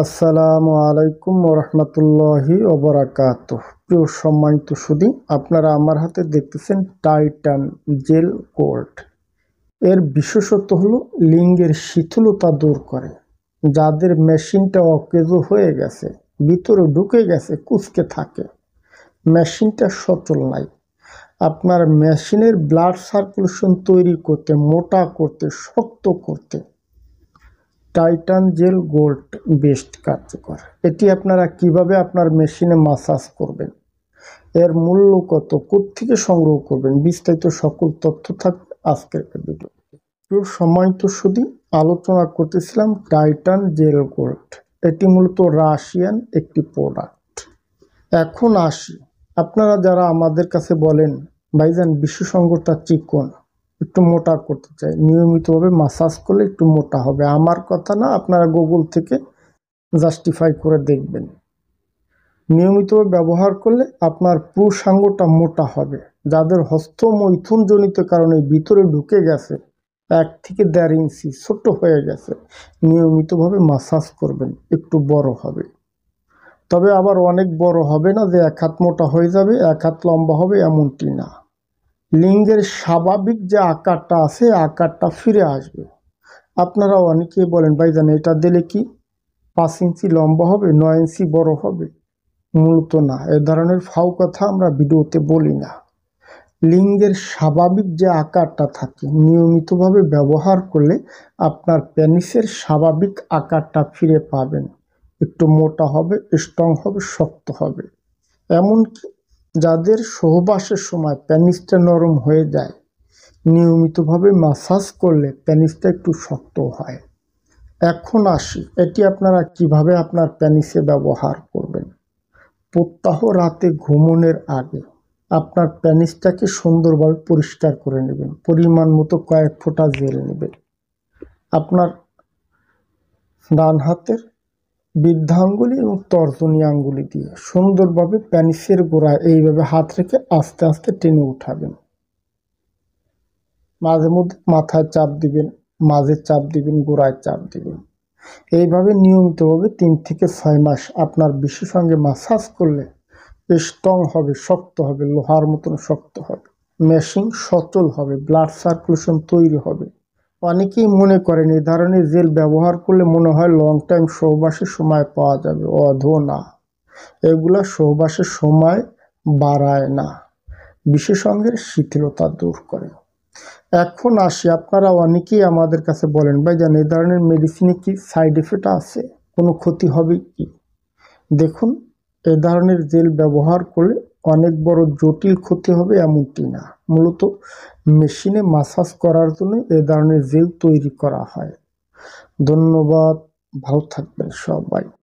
আসসালামু আলাইকুম ওরহমতুল্লাহি ওবরাকাতুহ। প্রিয় সম্মানিত সুধী, আপনারা আমার হাতে দেখতেছেন টাইটান জেল গোল্ড। এর বিশেষত্ব হলো লিঙ্গের শিথিলতা দূর করে। যাদের মেশিনটা অকেজো হয়ে গেছে, ভিতরে ঢুকে গেছে, কুঁচকে থাকে, মেশিনটা সচল নাই, আপনার মেশিনের ব্লাড সার্কুলেশন তৈরি করতে, মোটা করতে, শক্ত করতে টাইটান জেল গোল্ড বেস্ট কার্যকর। এটি আপনারা কিভাবে আপনার মেশিনে মাসাজ করবেন, এর মূল্য কত, কোত্থেকে সংগ্রহ করবেন, বিস্তারিত সকল তথ্য থাকবে আজকের ভিডিও। প্রিয় সম্মানিত সুধী, আলোচনা করতেছিলাম টাইটান জেল গোল্ড। এটি মূলত রাশিয়ান একটি প্রোডাক্ট। এখন আসি, আপনারা যারা আমাদের কাছে বলেন ভাইজান বিশেষজ্ঞটা চিকন, একটু মোটা করতে চাই, নিয়মিতভাবে মাসাজ করলে একটু মোটা হবে। আমার কথা না, আপনারা গুগল থেকে জাস্টিফাই করে দেখবেন। নিয়মিতভাবে ব্যবহার করলে আপনার পুরুষাঙ্গটা মোটা হবে। যাদের হস্তমৈথুন জনিত কারণে ভিতরে ঢুকে গেছে, 1 থেকে 1.5 ইঞ্চি ছোট হয়ে গেছে, নিয়মিতভাবে মাসাজ করবেন, একটু বড় হবে। তবে আবার অনেক বড় হবে না যে 1 হাত মোটা হয়ে যাবে, 1 হাত লম্বা হবে, এমনটি না। লিঙ্গের স্বাভাবিক যে আকারটা আছে, আকারটা ফিরে আসবে। আপনারা অনেকেই বলেন ভাইজান এটা দিলে কি 5 ইঞ্চি লম্বা হবে, 9 ইঞ্চি বড় হবে? মূলত না, এ ধরনের ফাও কথা আমরা ভিডিওতে বলি না। লিঙ্গের স্বাভাবিক যে আকারটা থাকে, নিয়মিতভাবে ব্যবহার করলে আপনার পেনিসের স্বাভাবিক আকারটা ফিরে পাবেন। একটু মোটা হবে, স্ট্রং হবে, শক্ত হবে। এমনকি যাদের সহবাসের সময় পেনিসটা নরম হয়ে যায়, নিয়মিতভাবে মাসাজ করলে পেনিসটা একটু শক্ত হয়। এখন আসি, এটি আপনারা কিভাবে আপনার পেনিসে ব্যবহার করবেন। প্রত্যহ রাতে ঘুমানোর আগে আপনার পেনিসটাকে সুন্দরভাবে পরিষ্কার করে নেবেন। পরিমাণ মতো কয়েক ফোঁটা জেল নেবেন। আপনার ডান হাতের বৃদ্ধাঙ্গুলি এবং তর্জনী আঙ্গুলি দিয়ে সুন্দরভাবে পেনিসের গোড়ায় এইভাবে হাত রেখে আস্তে আস্তে টেনে উঠাবেন। মাঝে মধ্যে মাথায় চাপ দিবেন, মাঝে চাপ দিবেন, গোড়ায় চাপ দিবেন। এইভাবে নিয়মিতভাবে 3 থেকে 6 মাস আপনার বিশেষজ্ঞে মাসাজ করলে স্ট্রং হবে, শক্ত হবে, লোহার মতন শক্ত হবে, মেশিন সচল হবে, ব্লাড সার্কুলেশন তৈরি হবে। অনেকেই মনে করেন এই ধরনের জেল ব্যবহার করলে মনে হয় লং টাইম সহবাসের সময় পাওয়া যাবে। অধো না, এগুলা সহবাসের সময় বাড়ায় না, বিশেষজ্ঞের শিথিলতা দূর করে। এখন আসি, আপনারা অনেকেই আমাদের কাছে বলেন ভাইজান এই ধরনের মেডিসিনে কি সাইড এফেক্ট আছে, কোনো ক্ষতি হবে কি? দেখুন, এ ধরনের জেল ব্যবহার করলে অনেক বড় জটিল ক্ষতি হবে এমনটি না। মূলত মেশিনে মাসাজ করার জন্য এ ধরনের জেল তৈরি করা হয়। ধন্যবাদ, ভালো থাকবেন সবাই।